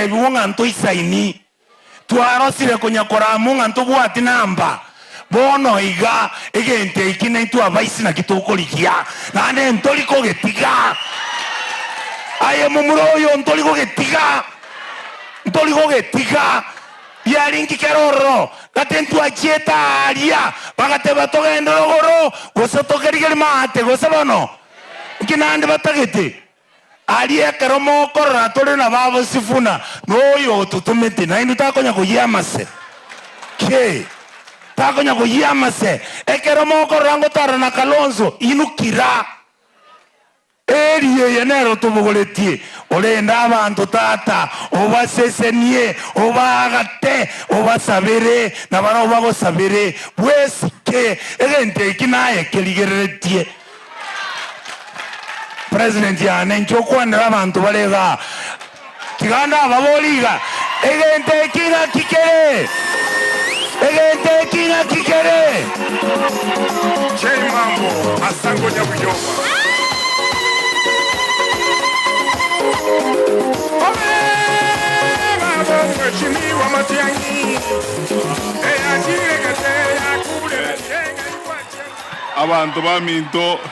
ebiwonga nto isaini twarosire kunyakora munga nto bwati namba bono iga egente ikine itu abaisi na kitokolikia nane ntoliko getiga aye mumuroyo ntoliko getiga yaringi keroro gatentu achieta aria bagate batogenda rogoro gosotokerigeri mate gosebono kinande batagete aria keromo korora tore na babo sifuna noyo tutumete na indu takonya kuyamase ke takonya kuyamase ekeromo korora ngotara na Kalonzo inukira eriye yenero tubugoletie olenda abantu tata obasesenie obagate obasabere na bana obagosabere bwesike egente ikinaye keligeretie President yane nchokwanira abantu balega kiganda ababoliga egente kinga kikere Chei mambo asango nyabuyoma abantu baminto